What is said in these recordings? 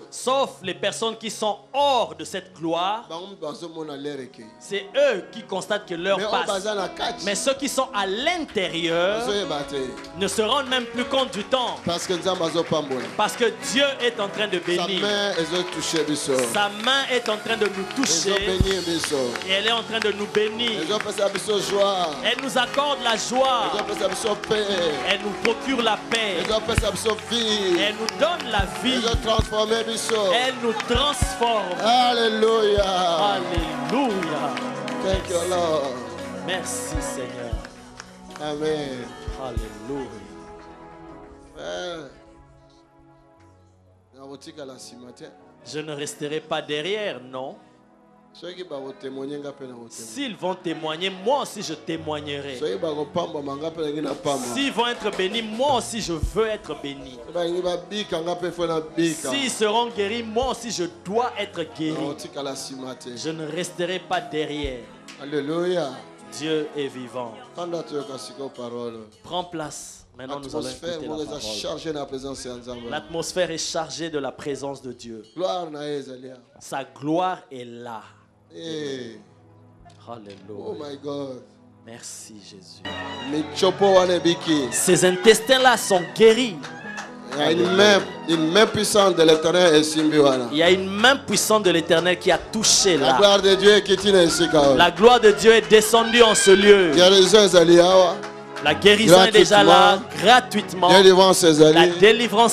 Sauf les personnes qui sont hors de cette gloire. C'est eux qui constatent que l'heure passe. Mais ceux qui sont à l'intérieur ne se rendent même plus compte du temps. Parce que Dieu est en train de bénir. Sa main est en train de nous toucher. Et elle est en train de nous bénir. Elle nous accorde la joie. Elle nous procure la paix. Elle nous donne la vie. Elle nous transforme. Alléluia. Alléluia. Thank you, Lord. Merci Seigneur. Amen. Alléluia. Je ne resterai pas derrière, non. S'ils vont témoigner, moi aussi je témoignerai. S'ils vont être bénis, moi aussi je veux être béni. S'ils seront guéris, moi aussi je dois être guéri. Je ne resterai pas derrière. Alléluia. Dieu est vivant. Prends place. Maintenant, nous allons écouter la parole. L'atmosphère est chargée de la présence de Dieu. Sa gloire est là. Hey. Alléluia. Oh my God. Merci Jésus. Ces Ces intestins-là sont guéris. Il y a une main puissante de l'Éternel. Il y a une main puissante de l'Éternel qui a touché La là. gloire de Dieu est quittée ici. La gloire de Dieu est descendue en ce lieu. La guérison est déjà là, gratuitement. La délivrance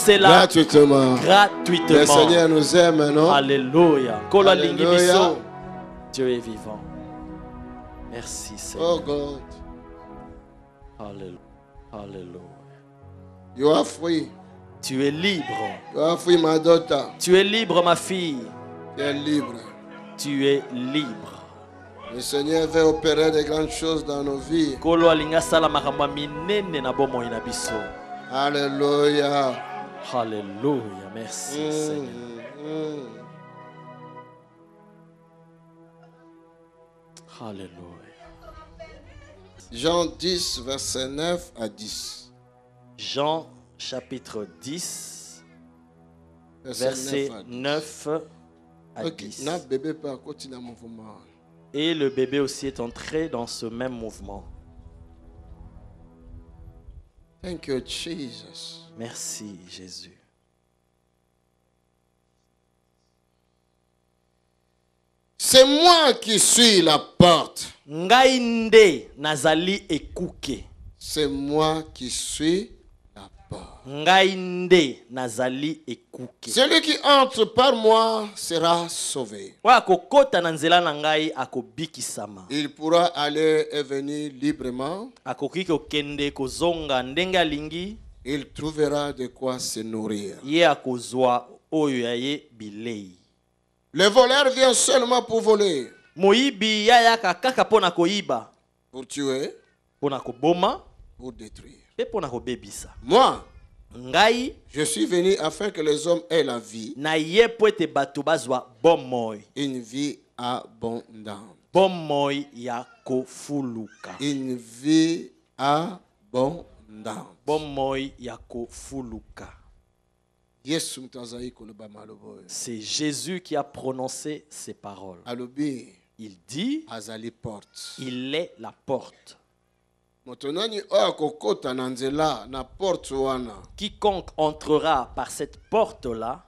est là, gratuitement. gratuitement. Le Seigneur nous aime, non? Alléluia. Alléluia. Dieu est vivant. Merci Seigneur. Oh God. Alléluia. Alléluia. You are free. Tu es libre. You are free, my daughter. Tu es libre, ma fille. Tu es libre. Tu es libre. Le Seigneur veut opérer de grandes choses dans nos vies. Alléluia. Alléluia. Merci Seigneur. Alléluia. Jean 10, verset 9 à 10. Jean chapitre 10, verset 9 à 10. Et le bébé aussi est entré dans ce même mouvement. Thank you, Jesus. Merci Jésus. C'est moi qui suis la porte. Ngainde nazali ekuke. C'est moi qui suis la porte. Ngainde nazali ekuke. Celui qui entre par moi sera sauvé. Akokota na nzela na ngai akobikisama. Il pourra aller et venir librement. Akoki kokende kozonga ndenge alingi. Il trouvera de quoi se nourrir. Ye akozwa oyo ya ye bilei. Le voleur vient seulement pour voler, Moyibi yayaka kaka pona koyiba, pour tuer, pona koboma, pour détruire. pe pona kobebisa. Moi, Ngai je suis venu afin que les hommes aient la vie, na ye po ete bato bazwa bomoi. une vie abondante. Bomoi ya kofuluka. Une vie abondante. Bomoi ya kofuluka. C'est Jésus qui a prononcé ces paroles. Il dit, il est la porte. Quiconque entrera par cette porte-là,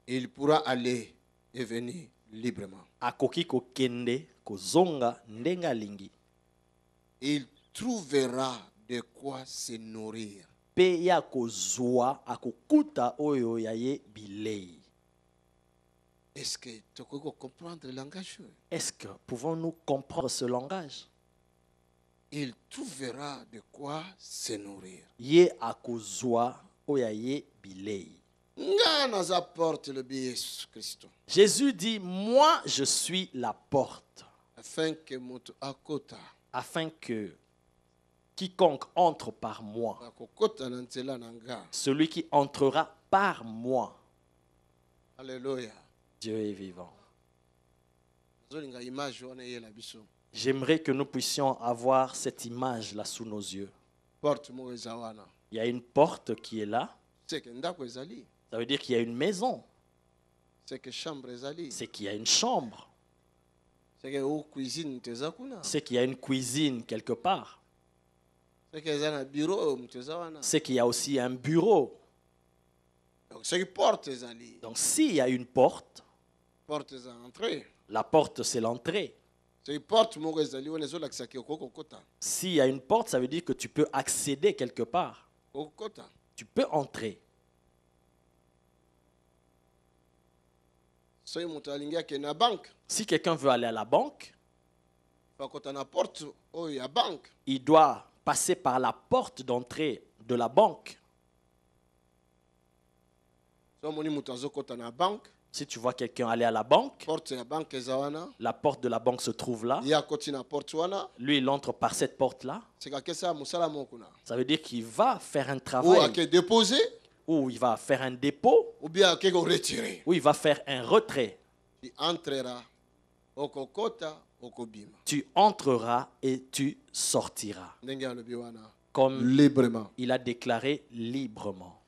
il pourra aller et venir librement. akoki kokende kozonga ndenga lingi. Il trouvera de quoi se nourrir. Pe ya kozwa akokuta oyo ya ye bilei. Est-ce que tu peux comprendre le langage? Est-ce que pouvons-nous comprendre ce langage? Il trouvera de quoi se nourrir. Ye akozwa oyo ya ye bilei. Jésus dit, moi je suis la porte. Afin que quiconque entre par moi, celui qui entrera par moi, Alléluia. Dieu est vivant. J'aimerais que nous puissions avoir cette image là sous nos yeux. Il y a une porte qui est là. Ça veut dire qu'il y a une maison. C'est qu'il y a une chambre. C'est qu'il y a une cuisine quelque part. C'est qu'il y a aussi un bureau. Donc s'il y a une porte, la porte c'est l'entrée. S'il y a une porte, ça veut dire que tu peux accéder quelque part. Tu peux entrer. Si quelqu'un veut aller à la banque, il doit passer par la porte d'entrée de la banque. Si tu vois quelqu'un aller à la banque, la porte de la banque se trouve là. Lui, il entre par cette porte-là. Ça veut dire qu'il va faire un travail. Ou il va faire un dépôt. Ou il va faire un retrait. Tu entreras et tu sortiras. Comme librement. Il a déclaré librement.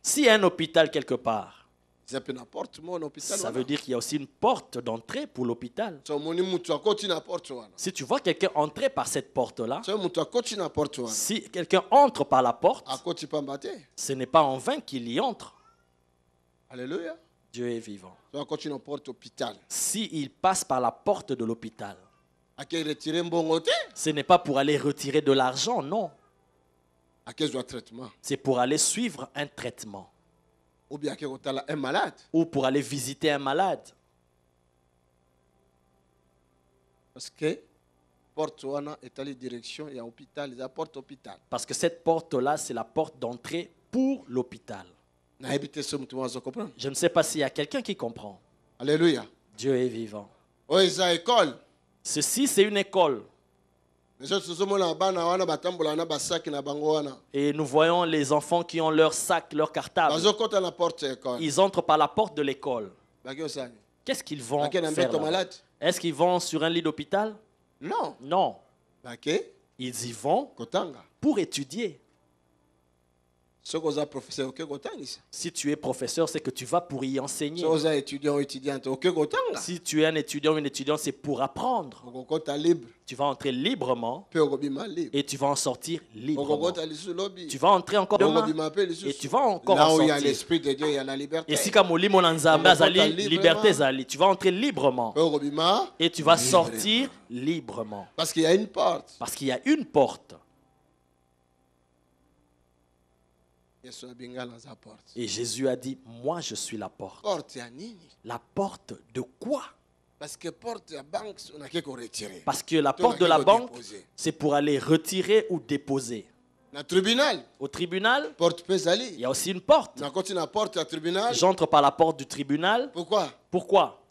S'il y a un hôpital quelque part, ça veut dire qu'il y a aussi une porte d'entrée pour l'hôpital. Si tu vois quelqu'un entrer par cette porte-là, si quelqu'un entre par la porte, ce n'est pas en vain qu'il y entre. Alléluia. Dieu est vivant. S'il passe par la porte de l'hôpital, ce n'est pas pour aller retirer de l'argent, non. C'est pour aller suivre un traitement. Ou pour aller visiter un malade. Parce que cette porte-là, c'est la porte d'entrée pour l'hôpital. Je ne sais pas s'il y a quelqu'un qui comprend. Alléluia. Dieu est vivant. Ceci, c'est une école. Et nous voyons les enfants qui ont leur sac, leur cartable. Ils entrent par la porte de l'école. Qu'est-ce qu'ils vont faire là? Est-ce qu'ils vont sur un lit d'hôpital? Non. Non. Ils y vont pour étudier. Si tu es professeur, c'est que tu vas pour y enseigner. Si tu es un étudiant ou une étudiante, c'est pour apprendre. Tu vas entrer librement et tu vas en sortir librement. Tu vas entrer encore demain et tu vas encore en sortir. Et si comme liberté, tu vas entrer librement et tu vas sortir librement. Parce qu'il y a une porte. Parce qu'il y a une porte. Et Jésus a dit, moi je suis la porte. La porte de quoi? Parce que la porte de la banque, c'est pour aller retirer ou déposer. Au tribunal, il y a aussi une porte. J'entre par la porte du tribunal. Pourquoi?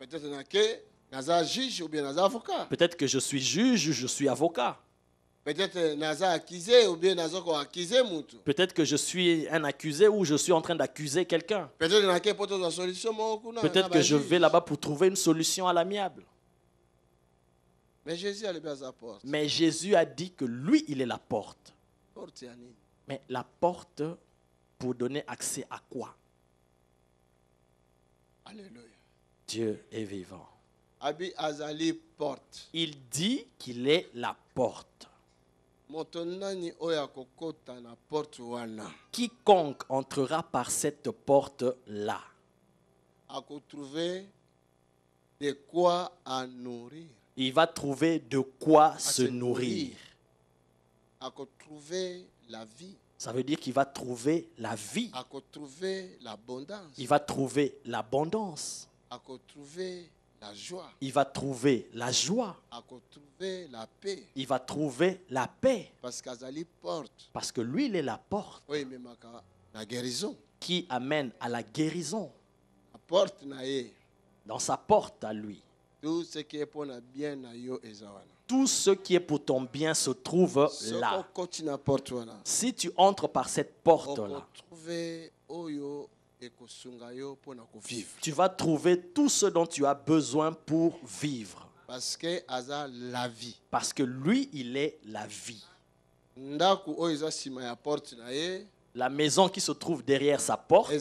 Peut-être que je suis juge ou je suis avocat. Peut-être que je suis un accusé ou je suis en train d'accuser quelqu'un. Peut-être que je vais là-bas pour trouver une solution à l'amiable. Mais Jésus a dit que lui, il est la porte. Mais la porte pour donner accès à quoi? Alléluia. Dieu est vivant. Il dit qu'il est la porte. Quiconque entrera par cette porte-là, il va trouver de quoi se nourrir. Ça veut dire qu'il va trouver la vie. Il va trouver l'abondance. La joie. Il va trouver la joie. La paix. Il va trouver la paix. Parce que lui, il est la porte. La guérison. Qui amène à la guérison. La porte dans sa porte à lui. Tout ce qui est pour le bien Tout ce qui est pour ton bien se trouve là. Si tu entres par cette porte-là, tu vas trouver tout ce dont tu as besoin pour vivre. Parce que lui, il est la vie. La maison qui se trouve derrière sa porte,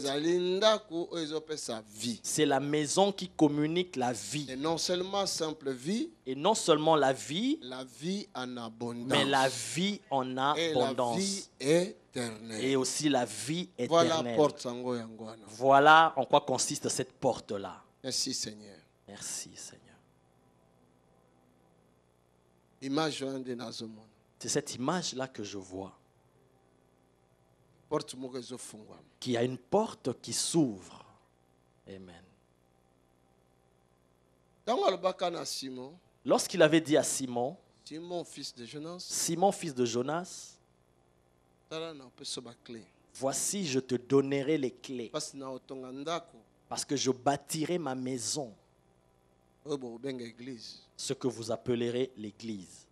c'est la maison qui communique la vie. Et non seulement simple vie, et non seulement la vie en abondance, mais la vie en abondance. Et la vie éternelle. Et aussi la vie éternelle. Voilà en quoi consiste cette porte-là. Merci Seigneur. Merci Seigneur. C'est cette image-là que je vois. Qu'il y a une porte qui s'ouvre. Amen. Lorsqu'il avait dit à Simon, fils de Jonas, voici, je te donnerai les clés, parce que je bâtirai ma maison, ce que vous appellerez l'église,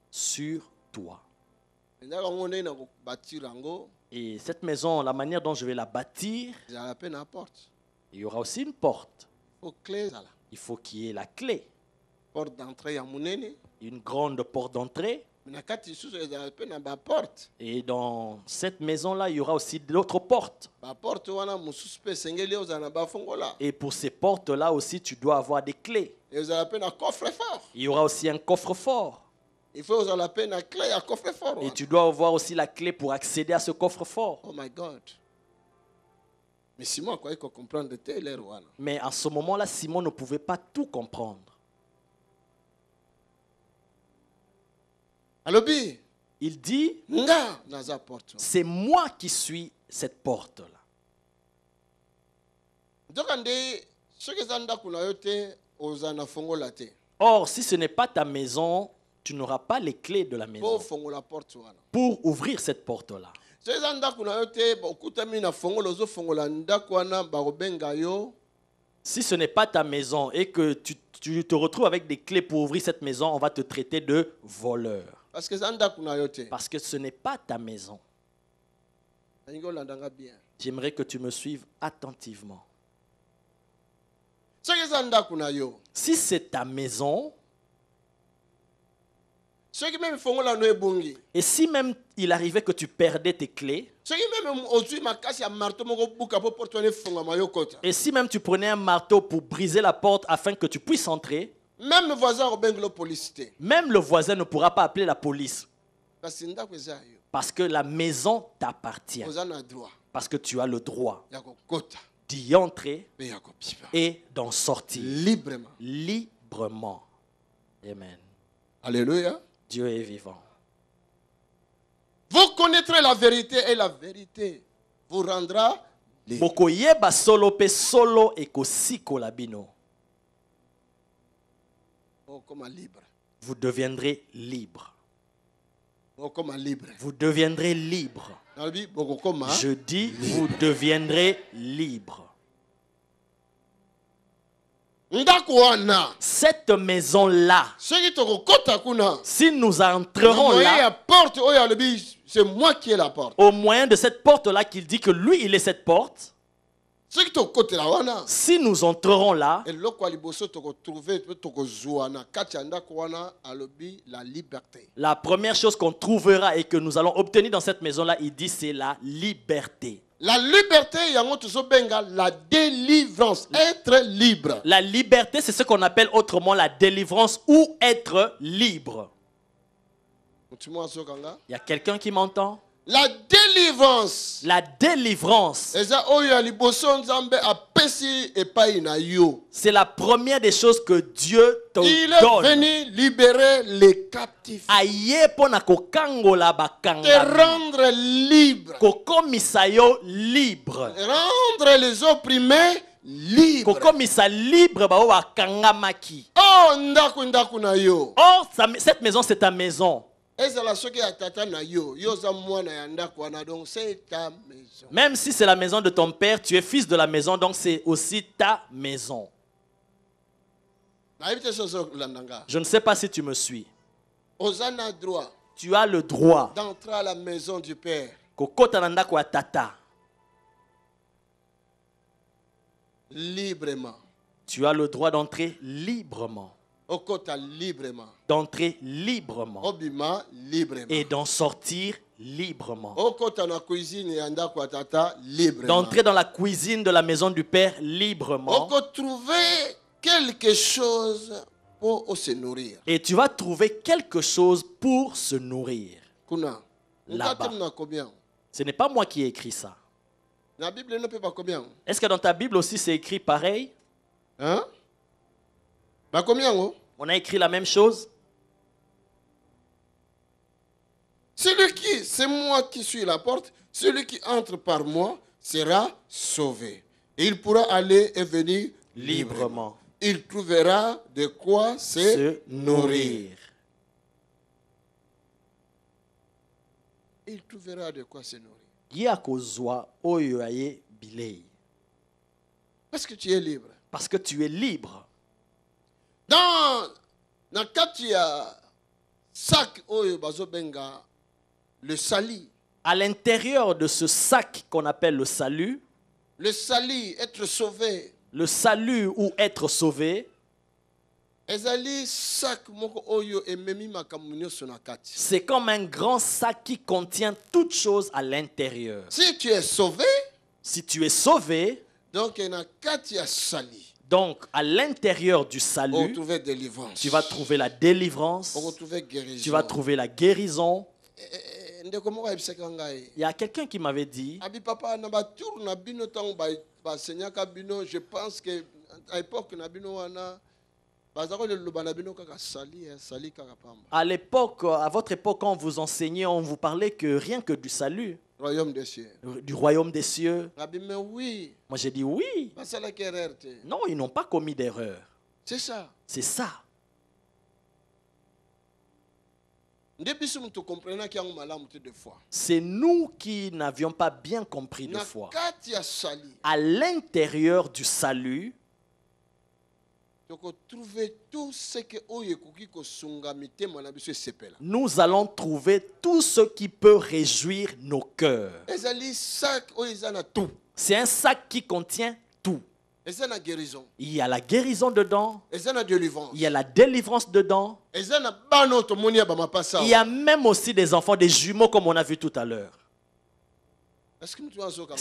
sur toi. Et cette maison, la manière dont je vais la bâtir, il y aura aussi une porte. Il faut qu'il y ait la clé. Une grande porte d'entrée. Et dans cette maison-là, il y aura aussi d'autres portes. Et pour ces portes-là aussi, tu dois avoir des clés. Il y aura aussi un coffre-fort. Il faut la peine à clé à coffre-fort. Et tu dois avoir aussi la clé pour accéder à ce coffre-fort. Oh my God. Mais Simon croyait qu'on comprendre tel. Mais à ce moment-là, Simon ne pouvait pas tout comprendre. Il dit, c'est moi qui suis cette porte-là. Or, si ce n'est pas ta maison, tu n'auras pas les clés de la maison pour ouvrir cette porte-là. Si ce n'est pas ta maison et que tu te retrouves avec des clés pour ouvrir cette maison, on va te traiter de voleur. Parce que ce n'est pas ta maison. J'aimerais que tu me suives attentivement. Si c'est ta maison, et si même il arrivait que tu perdais tes clés, et si même tu prenais un marteau pour briser la porte afin que tu puisses entrer, même le voisin ne pourra pas appeler la police. Parce que la maison t'appartient. Parce que tu as le droit d'y entrer et d'en sortir librement. Amen. Alléluia. Dieu est vivant. Vous connaîtrez la vérité et la vérité vous rendra libre. Vous deviendrez libre. Vous deviendrez libre. Je dis, vous deviendrez libre. Cette maison-là, si nous entrerons là, c'est moi qui ai la porte. Au moyen de cette porte-là qu'il dit que lui, il est cette porte. Si nous entrerons là, la première chose qu'on trouvera et que nous allons obtenir dans cette maison-là, il dit c'est la liberté. La liberté, la délivrance, être libre. La liberté, c'est ce qu'on appelle autrement la délivrance ou être libre. Il y a quelqu'un qui m'entend? La délivrance. La délivrance. C'est la première des choses que Dieu te donne. Il est venu libérer les captifs. Te rendre libre. Rendre les opprimés libres. Oh, cette maison, c'est ta maison. Même si c'est la maison de ton père, tu es fils de la maison, donc c'est aussi ta maison. Je ne sais pas si tu me suis. Tu as le droit d'entrer à la maison du Père librement. Tu as le droit d'entrer librement. d'entrer librement et d'en sortir librement. D'entrer dans la cuisine de la maison du Père librement. Trouver quelque chose pour se nourrir. Et tu vas trouver quelque chose pour se nourrir. Là-bas. Ce n'est pas moi qui ai écrit ça. Est-ce que dans ta Bible aussi c'est écrit pareil? Hein? On a écrit la même chose? C'est moi qui suis la porte, celui qui entre par moi sera sauvé. Et il pourra aller et venir librement. Il trouvera de quoi se nourrir. Il trouvera de quoi se nourrir. Parce que tu es libre. Parce que tu es libre. Dans Katia sac oyo bazobenga le sali. À l'intérieur de ce sac qu'on appelle le salut, être sauvé. Le salut ou être sauvé, c'est comme un grand sac qui contient toutes choses à l'intérieur. Si tu es sauvé, donc à l'intérieur du salut, tu vas trouver la délivrance, tu vas trouver la guérison. Il y a quelqu'un qui m'avait dit, je pense que à l'époque, à votre époque, quand on vous enseignait, on vous parlait que rien que du salut. Royaume des cieux. Du royaume des cieux. Mais oui. Moi j'ai dit oui. Non, ils n'ont pas commis d'erreur. C'est ça. C'est ça. C'est nous qui n'avions pas bien compris de foi. À l'intérieur du salut, nous allons trouver tout ce qui peut réjouir nos cœurs. C'est un sac qui contient tout. Il y a la guérison dedans. Il y a la délivrance dedans. Il y a même aussi des enfants, des jumeaux comme on a vu tout à l'heure. Est-ce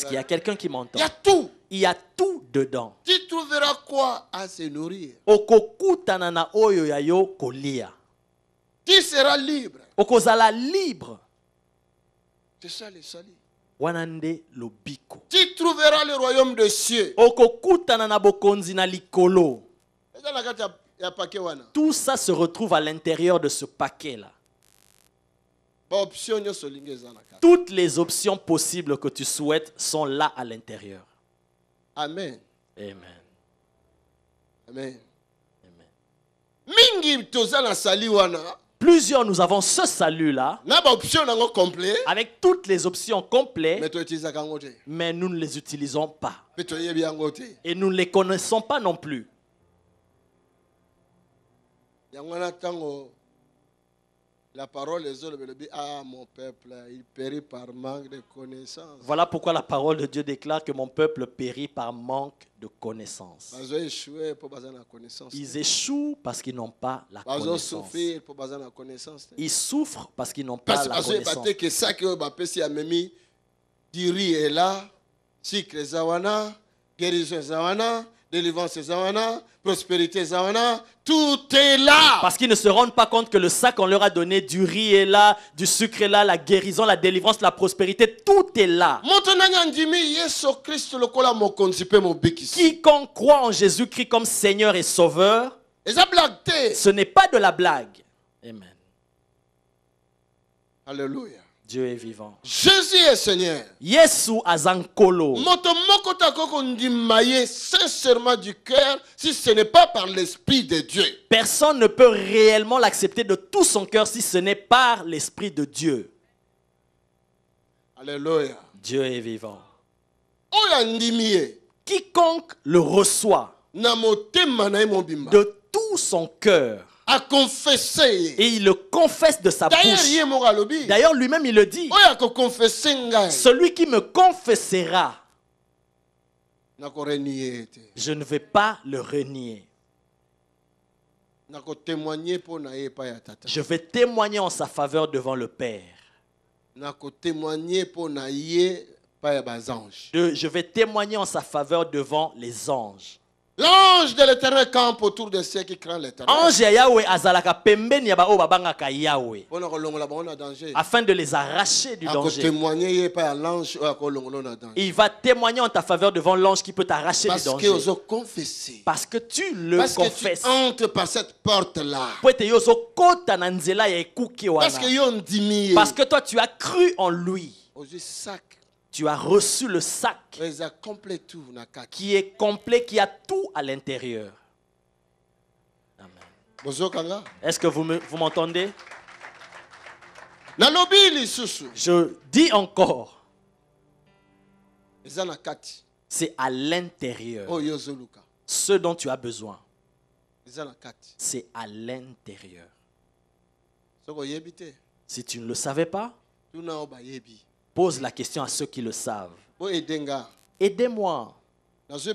qu'il y a quelqu'un qui m'entend? Il y a tout. Il y a tout dedans. Tu trouveras quoi à se nourrir? Tu seras libre. Libre. C'est ça le salut. Tu trouveras le royaume des cieux. Tout ça se retrouve à l'intérieur de ce paquet-là. Toutes les options possibles que tu souhaites sont là à l'intérieur. Amen. Amen. Amen. Amen. Plusieurs, nous avons ce salut-là, avec toutes les options complètes, mais nous ne les utilisons pas. Et nous ne les connaissons pas non plus. La parole des autres dit, ah, mon peuple, il périt par manque de connaissances. Voilà pourquoi la parole de Dieu déclare que mon peuple périt par manque de connaissances. Ils échouent parce qu'ils n'ont pas la connaissance. Ils souffrent parce qu'ils n'ont pas la connaissance. Délivrance zawana, prospérité zawana, tout est là. Parce qu'ils ne se rendent pas compte que le sac qu'on leur a donné, du riz est là, du sucre est là, la guérison, la délivrance, la prospérité, tout est là. Quiconque croit en Jésus-Christ comme Seigneur et Sauveur, ce n'est pas de la blague. Amen. Alléluia. Dieu est vivant. Jésus est Seigneur. Yesu azankolo. Sincèrement du cœur, si ce n'est pas par l'Esprit de Dieu. Personne ne peut réellement l'accepter de tout son cœur si ce n'est par l'Esprit de Dieu. Alléluia. Dieu est vivant. Quiconque le reçoit de tout son cœur, à confesser. Et il le confesse de sa bouche. D'ailleurs, lui-même, il le dit. Celui qui me confessera, je ne vais pas le renier. Je vais témoigner en sa faveur devant le Père. Je vais témoigner en sa faveur devant les anges. L'ange de l'Éternel campe autour de ceux qui craignent l'Éternel. Afin de les arracher du danger. Il va témoigner en ta faveur devant l'ange qui peut t'arracher du danger. Parce que tu le confesses. Parce que tu entres par cette porte-là. Parce que toi tu as cru en lui. Tu as reçu le sac qui est complet, qui a tout à l'intérieur. Amen. Est-ce que vous m'entendez? Je dis encore, c'est à l'intérieur. Ce dont tu as besoin, c'est à l'intérieur. Si tu ne le savais pas, pose la question à ceux qui le savent. Aidez-moi. Je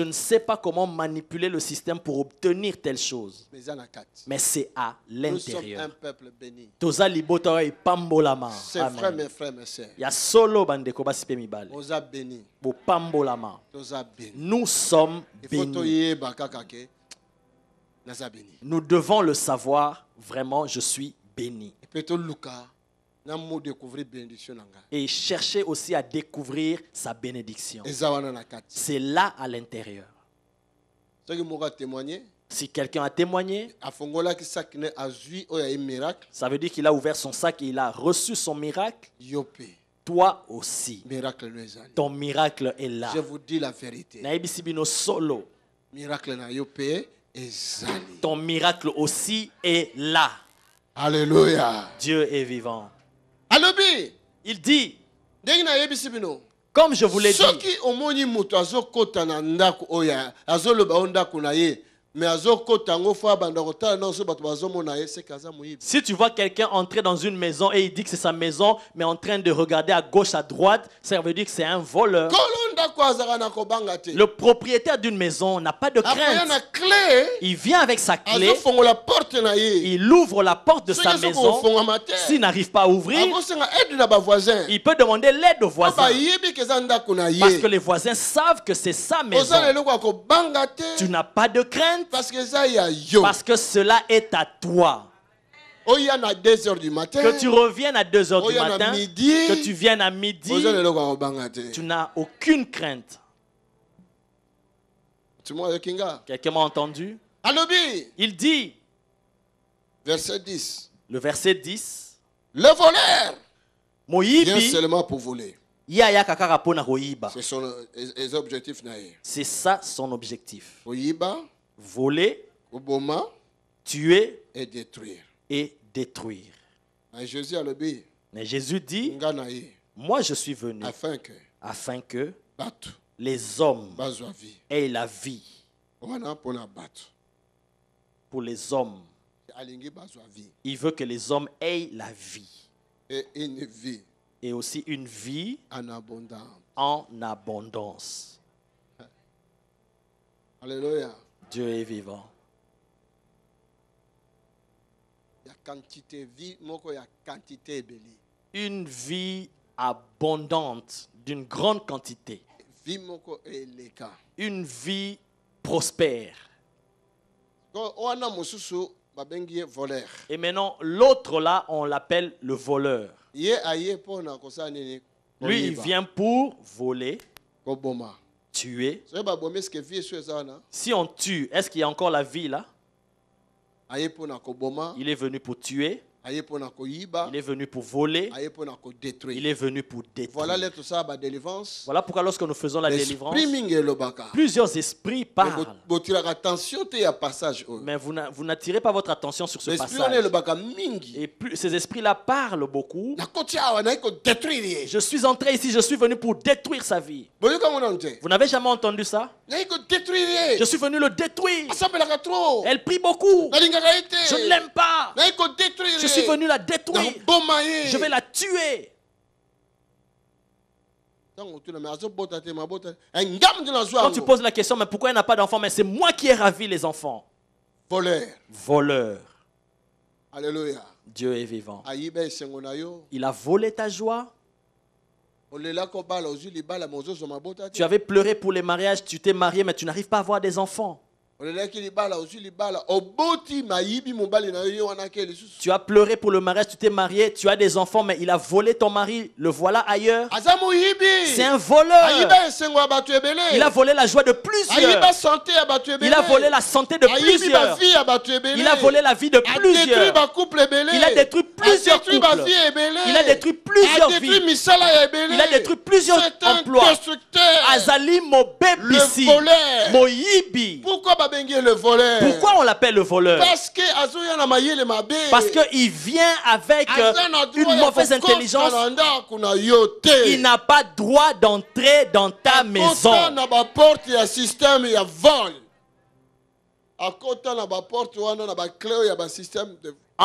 ne sais pas comment manipuler le système pour obtenir telle chose. Mais c'est à l'intérieur. Nous sommes un peuple béni. C'est frère, mes frères, mes sœurs. Nous sommes bénis. Nous devons le savoir. Vraiment, je suis béni. Et chercher aussi à découvrir sa bénédiction. C'est là à l'intérieur. Si quelqu'un a témoigné, ça veut dire qu'il a ouvert son sac et il a reçu son miracle. Toi aussi, ton miracle est là. Je vous dis la vérité. Ton miracle aussi est là. Alléluia. Dieu est vivant. Il dit, comme je vous l'ai dit, si tu vois quelqu'un entrer dans une maison et il dit que c'est sa maison, mais en train de regarder à gauche, à droite, ça veut dire que c'est un voleur. Le propriétaire d'une maison n'a pas de crainte. Il vient avec sa clé, il ouvre la porte de sa maison. S'il n'arrive pas à ouvrir, il peut demander l'aide aux voisins. Parce que les voisins savent que c'est sa maison. Tu n'as pas de crainte. Parce que cela est à toi. Que tu reviennes à 2 heures du matin, que tu viennes à midi, tu n'as aucune crainte. Quelqu'un m'a entendu? Il dit, verset 10. Le verset 10. Le voleur vient seulement pour voler. C'est son objectif. C'est ça son objectif. Voler, tuer et détruire. Mais Jésus dit, moi je suis venu afin que les hommes aient la vie. Pour les hommes, il veut que les hommes aient la vie. Et une vie. Et aussi une vie en abondance. Alléluia. Dieu est vivant. Une vie abondante d'une grande quantité. Une vie prospère. Et maintenant, l'autre là, on l'appelle le voleur. Lui, il vient pour voler, tuer. Si on tue, est-ce qu'il y a encore la vie là? Il est venu pour tuer. Il est venu pour voler. Il est venu pour détruire. Voilà pourquoi lorsque nous faisons la délivrance, plusieurs esprits parlent. Mais vous n'attirez pas votre attention sur ce passage. Et ces esprits-là parlent beaucoup. Je suis entré ici, je suis venu pour détruire sa vie. Vous n'avez jamais entendu ça? Je suis venu le détruire. Elle prie beaucoup. Je ne l'aime pas. Je suis venu la détruire. Je vais la tuer. Quand tu poses la question, mais pourquoi il n'a pas d'enfants? Mais c'est moi qui ai ravi les enfants. Voleur. Alléluia. Dieu est vivant. Il a volé ta joie. Tu avais pleuré pour les mariages, tu t'es marié, mais tu n'arrives pas à avoir des enfants. Tu as pleuré pour le mariage, tu t'es marié, tu as des enfants, mais il a volé ton mari, le voilà ailleurs. C'est un voleur. Il a volé la joie de plusieurs. Il a volé la santé de plusieurs. Il a volé la vie de plusieurs. Il a détruit plusieurs couples. Il a détruit plusieurs vies. Il a détruit plusieurs emplois. Azali Mobebisi, Moyibi. Le voleur. Pourquoi on l'appelle le voleur? Parce qu'il vient avec une mauvaise intelligence. Il n'a pas droit d'entrer dans ta maison.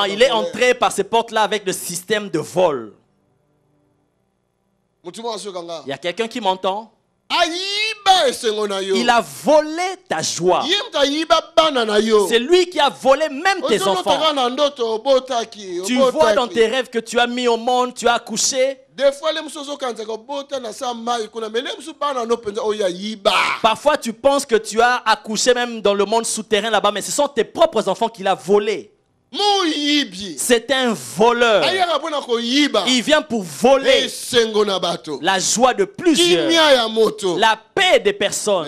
Il est entré par ces portes-là avec le système de vol. Il y a quelqu'un qui m'entend? Il a volé ta joie. C'est lui qui a volé même tes enfants. Tu vois dans tes rêves que tu as mis au monde, tu as accouché. Parfois tu penses que tu as accouché même dans le monde souterrain là-bas, mais ce sont tes propres enfants qu'il a volés. C'est un voleur. Il vient pour voler la joie de plusieurs, la paix des personnes.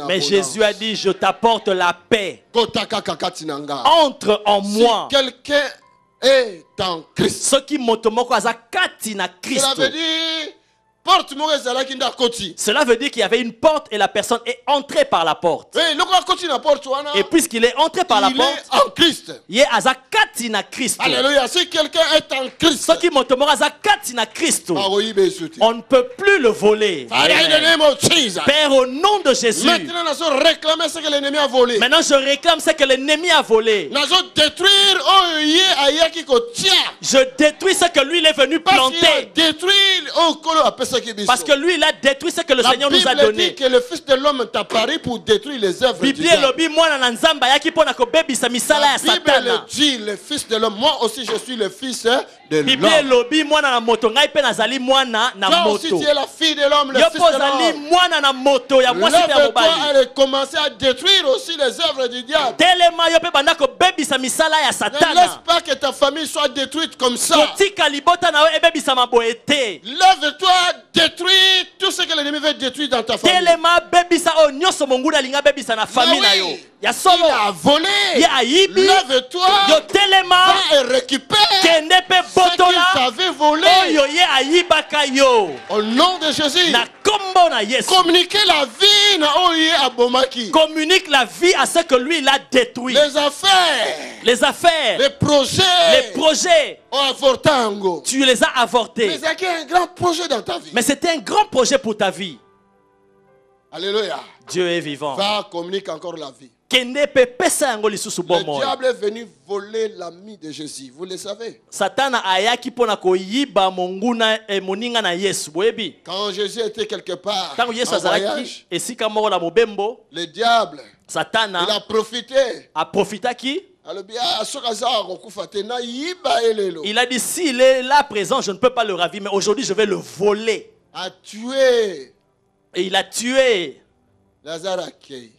Mais Jésus a dit, je t'apporte la paix. Entre en moi. Si quelqu'un est en Christ, ce qui motomoko azakati na Christ. Cela veut dire qu'il y avait une porte et la personne est entrée par la porte. Et puisqu'il est entré par la porte, en Christ. Il est azakati na Christ. Alléluia. Si quelqu'un est en Christ, ce qui motomoko azakati na Christ, on ne peut plus le voler. Père, au nom de Jésus. Maintenant, je réclame ce que l'ennemi a volé. Je détruis ce que lui il est venu planter. Parce que lui, il a détruit ce que le Seigneur nous a donné. Que le Fils de l'homme est apparu pour détruire les œuvres du diable. La Bible dit, le Fils de l'homme. Moi aussi, je suis le Fils de l'homme. Toi aussi, tu es la fille de l'homme, le Fils de l'homme. Lève-toi et commence à détruire aussi les œuvres du diable. Ne laisse pas que ta famille soit détruite comme ça. Lève-toi, détruis tout ce que l'ennemi veut détruire dans ta famille. Il a volé. Lève-toi, va et récupère ce qu'il t'avait volé. Au nom de Jésus, communiquez la vie. Communique la vie à ce que lui il a détruit. Les affaires, les projets, tu les as avortés. Mais c'était un grand projet dans ta vie. Mais c'était un grand projet pour ta vie. Alléluia. Dieu est vivant. Va, communique encore la vie. Le diable est venu voler l'ami de Jésus. Vous le savez. Quand Jésus était quelque part en voyage, le diable, il a profité. Il a dit, s'il est là présent, je ne peux pas le ravir, mais aujourd'hui je vais le voler. A tué. Et il a tué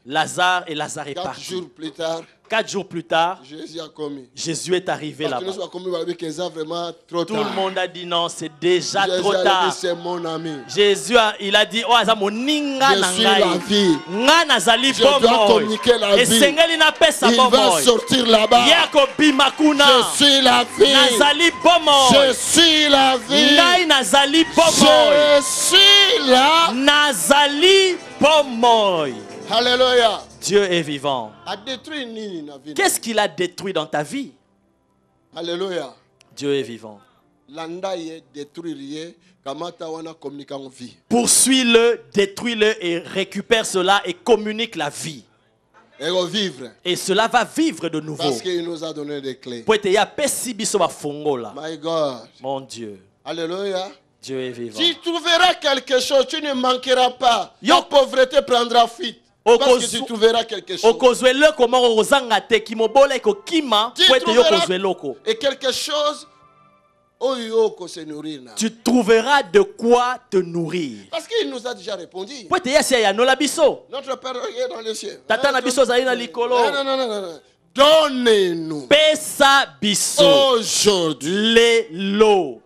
Lazare et Lazare est parti. 4 jours plus tard, 4 jours plus tard, Jésus est arrivé là-bas. Tout le monde a dit non, c'est déjà trop tard. C'est mon ami. Jésus il a dit, oh, je suis la vie. Je dois communiquer la vie. Il va sortir là-bas. Je suis la vie. Je suis la vie. Alléluia. Dieu est vivant. Qu'est-ce qu'il a détruit dans ta vie? Alléluia. Dieu est vivant. Poursuis-le, détruis-le et récupère cela et communique la vie. Et cela va vivre de nouveau. Parce qu'il nous a donné des clés. My God. Mon Dieu. Alléluia. Dieu est vivant. Tu trouveras quelque chose, tu ne manqueras pas. La pauvreté prendra fuite. Parce que tu trouveras quelque chose. Et quelque chose, tu trouveras de quoi te nourrir. Parce qu'il nous a déjà répondu. Notre Père est dans les cieux. Non. Donnez-nous aujourd'hui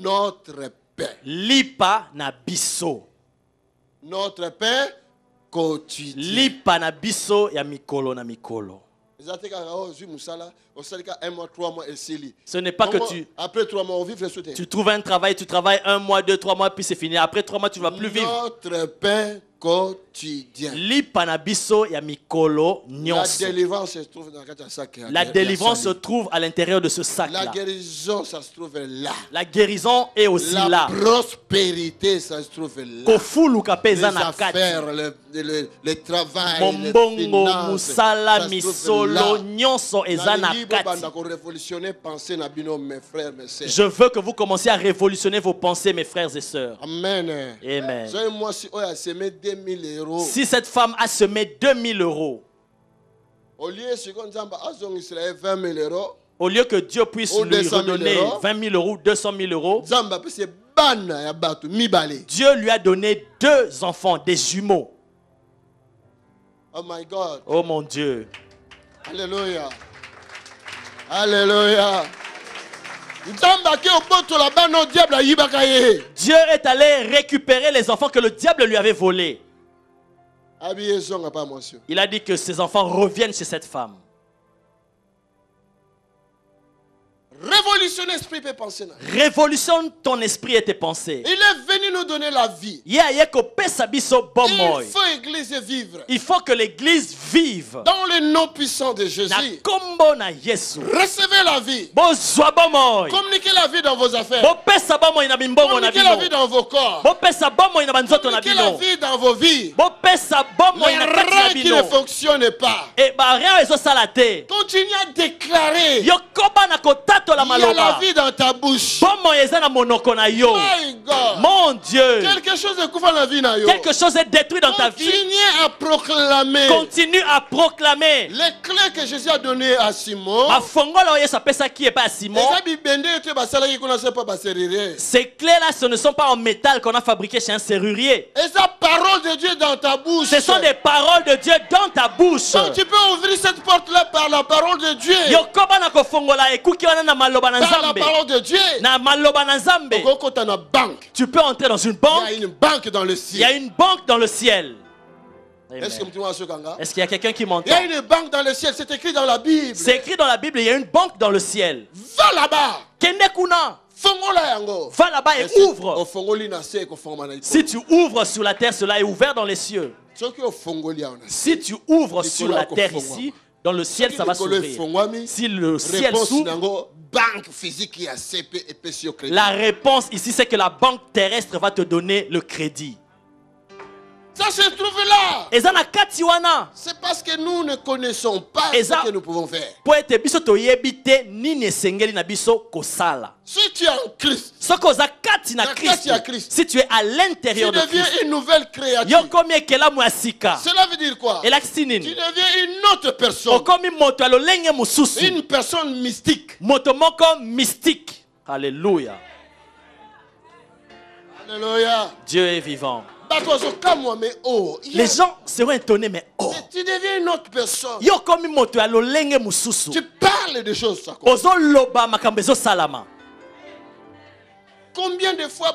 notre pain. Lipa na biso. Notre pain quotidien. Lipa na biso ya mikolo na mikolo. Ce n'est pas que après 3 mois, on vit tu trouves un travail, tu travailles 1 mois, 2, 3 mois, puis c'est fini. Après 3 mois, tu ne vas plus vivre. Notre pain quotidien. La délivrance se trouve à l'intérieur de ce sac-là. La guérison, ça se trouve là. La guérison est aussi là. La prospérité, ça se trouve là. Les affaires, le travail, les finances, ça se trouve là. Je veux que vous commenciez à révolutionner vos pensées, mes frères et sœurs. Amen. Amen. 2000 euros. Si cette femme a semé 2000 euros, au lieu que Dieu puisse lui redonner 20 000 euros, 200 000 euros, Dieu lui a donné 2 enfants, des jumeaux. Oh my God. Oh mon Dieu. Alléluia. Alléluia. Dieu est allé récupérer les enfants que le diable lui avait volés. Il a dit que ses enfants reviennent chez cette femme. Révolutionne ton esprit et tes pensées. Il est venu nous donner la vie. Il faut l'église vivre. Il faut que l'église vive. Dans le nom puissant de Jésus. Recevez la vie. Communiquez la vie dans vos affaires. Communiquez la vie dans vos corps. Communiquez la vie dans vos vies. Les reins qui ne fonctionnent pas. Continuez à déclarer. Il y a la vie dans ta bouche. My God. Mon Dieu. Quelque chose est couvert dans la vie. Quelque chose est détruit dans ta vie. Continuez à proclamer. Continue à proclamer. Les clés que Jésus a données à Simon. Ces clés-là, ce ne sont pas en métal qu'on a fabriqué chez un serrurier. Et la parole de Dieu dans ta bouche. Ce sont des paroles de Dieu dans ta bouche. Donc tu peux ouvrir cette porte-là par la parole de Dieu. Par la parole de Dieu. Tu peux entrer dans une banque. Il y a une banque dans le ciel. Il y a une banque dans le ciel. Est-ce qu'il y a quelqu'un qui m'entend? Il y a une banque dans le ciel, c'est écrit dans la Bible. C'est écrit dans la Bible, il y a une banque dans le ciel. Va là-bas. Va là-bas et ouvre. Si tu ouvres sur la terre, cela est ouvert dans les cieux. Si tu ouvres sur la terre ici, dans le ciel, ça va s'ouvrir. Si le ciel s'ouvre, la réponse ici, c'est que la banque terrestre va te donner le crédit. Ça se trouve là. C'est parce que nous ne connaissons pas ce que nous pouvons faire. Si tu es en Christ, si tu es à l'intérieur de Christ, tu deviens une nouvelle créature. Cela veut dire quoi? Tu deviens une autre personne. Une personne mystique. Alléluia. Alléluia. Dieu est vivant. Les gens seront étonnés, mais tu deviens une autre personne. Tu parles de choses. Combien de fois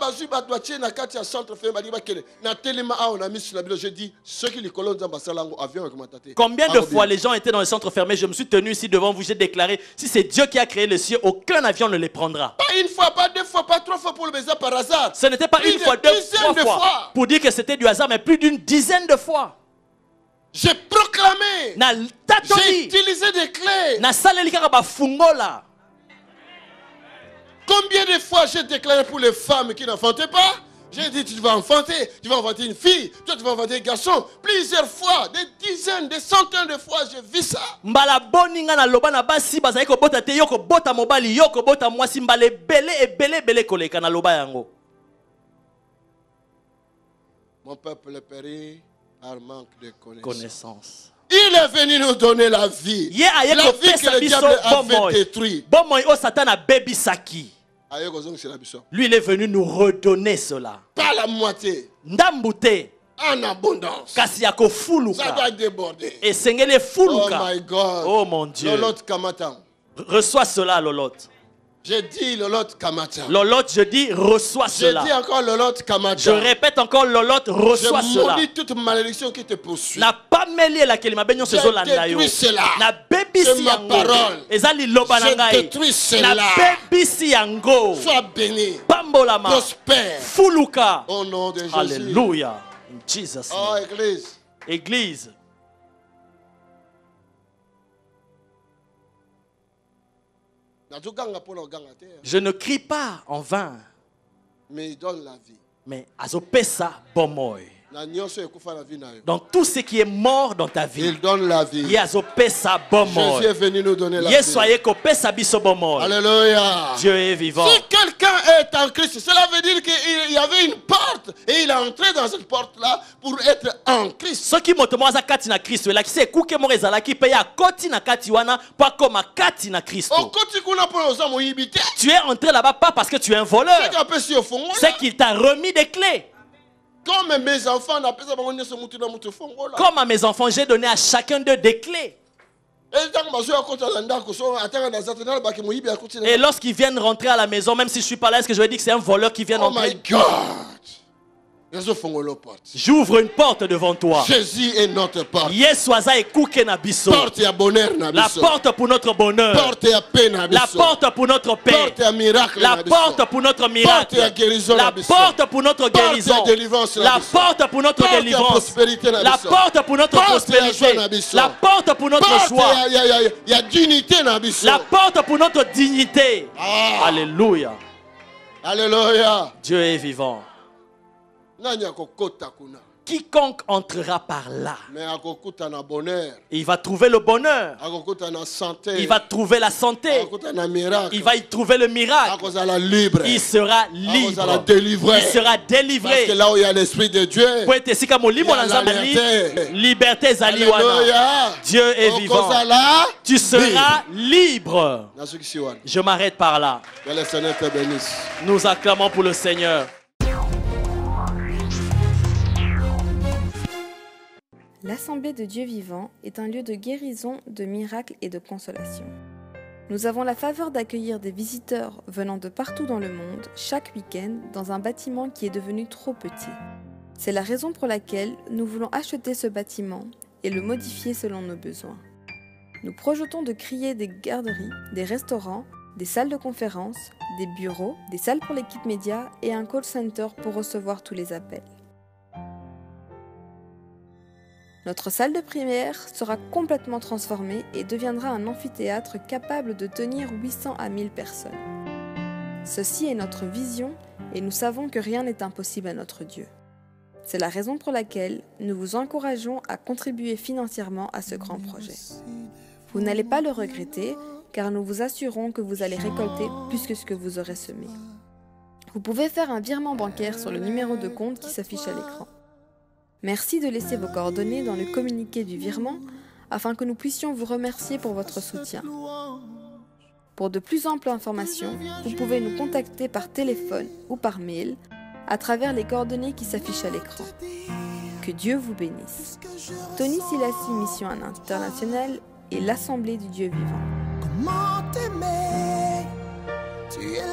combien de fois les gens étaient dans le centre fermé, je me suis tenu ici devant vous, j'ai déclaré, si c'est Dieu qui a créé le ciel, aucun avion ne les prendra. Pas une fois, pas 2 fois, pas 3 fois pour le baiser par hasard. Ce n'était pas une fois, 2 fois pour dire que c'était du hasard, mais plus d'une dizaine de fois. J'ai proclamé. J'ai utilisé des clés. Combien de fois j'ai déclaré pour les femmes qui n'enfantaient pas? J'ai dit, tu vas enfanter une fille, toi tu vas enfanter un garçon. Plusieurs fois, des dizaines, des centaines de fois, j'ai vu ça. Mbala boninga na loba na basi bazali ko bota te yoko bota mobali yoko bota mwasi mbale belé koleka na loba yango. Mon peuple périt par manque de connaissance. Il est venu nous donner la vie. La vie que le diable avait détruite. Lui, il est venu nous redonner cela. Pas la moitié. Ndambute. En abondance. Ça doit déborder. Et sengele fuluka. Oh my God. Oh mon Dieu. Lolot Kamatan. Reçois cela, Lolot. Je dis Lolot Kamatan. Lolot, je dis reçois cela. Je dis encore Lolot Kamatan. Je répète encore Lolot, reçois cela. Je maudis toute malédiction qui te poursuit. N'a pas mêlé la kelima benyo se zola ndayo. Na bebisi yango. Ezali loba nangai. Je détruis cela. Na bebisi yango. Sois béni. Pambolama. Prospère. Fuluka. Au nom de Jésus. Alléluia. In Jesus name. Oh Église. Église. Je ne crie pas en vain. Mais il donne la vie. Mais azopesa bomoy. Dans tout ce qui est mort dans ta vie, il donne la vie. Jésus est venu nous donner la vie. Alléluia. Dieu est vivant. Si quelqu'un est en Christ, cela veut dire qu'il y avait une porte et il est entré dans cette porte-là pour être en Christ. Ce qui motomoza kati na Christ, la kise kuke morezala ki pe ya koti na kati wana pa koma kati na Christ. Tu es entré là-bas pas parce que tu es un voleur. C'est qu'il t'a remis des clés. Comme à mes enfants, j'ai donné à chacun d'eux des clés. Et lorsqu'ils viennent rentrer à la maison, même si je suis pas là, est-ce que je vais dire que c'est un voleur qui vient rentrer? Oh my God! J'ouvre une porte devant toi. Jésus est notre porte. Porte à bonheur. La porte pour notre bonheur. Porte à paix. La porte pour notre paix. Porte à miracle. La porte pour notre miracle. Porte à guérison. La porte pour notre guérison. La porte pour notre délivrance. La porte pour notre prospérité. La porte pour notre joie. La porte pour notre dignité. Alléluia. Alléluia. Dieu est vivant. Quiconque entrera par là, il va trouver le bonheur, il va trouver la santé, il va y trouver le miracle, il sera libre, il sera délivré. Parce que là où il y a l'Esprit de Dieu, il y a la liberté. Dieu est vivant. Tu seras libre. Je m'arrête par là. Nous acclamons pour le Seigneur. L'Assemblée de Dieu vivant est un lieu de guérison, de miracles et de consolation. Nous avons la faveur d'accueillir des visiteurs venant de partout dans le monde chaque week-end dans un bâtiment qui est devenu trop petit. C'est la raison pour laquelle nous voulons acheter ce bâtiment et le modifier selon nos besoins. Nous projetons de créer des garderies, des restaurants, des salles de conférence, des bureaux, des salles pour l'équipe média et un call center pour recevoir tous les appels. Notre salle de prière sera complètement transformée et deviendra un amphithéâtre capable de tenir 800 à 1000 personnes. Ceci est notre vision et nous savons que rien n'est impossible à notre Dieu. C'est la raison pour laquelle nous vous encourageons à contribuer financièrement à ce grand projet. Vous n'allez pas le regretter car nous vous assurons que vous allez récolter plus que ce que vous aurez semé. Vous pouvez faire un virement bancaire sur le numéro de compte qui s'affiche à l'écran. Merci de laisser vos coordonnées dans le communiqué du virement afin que nous puissions vous remercier pour votre soutien. Pour de plus amples informations, vous pouvez nous contacter par téléphone ou par mail à travers les coordonnées qui s'affichent à l'écran. Que Dieu vous bénisse. Tony Silassi Mission Internationale et l'Assemblée du Dieu vivant. Comment t'aimer? Tu es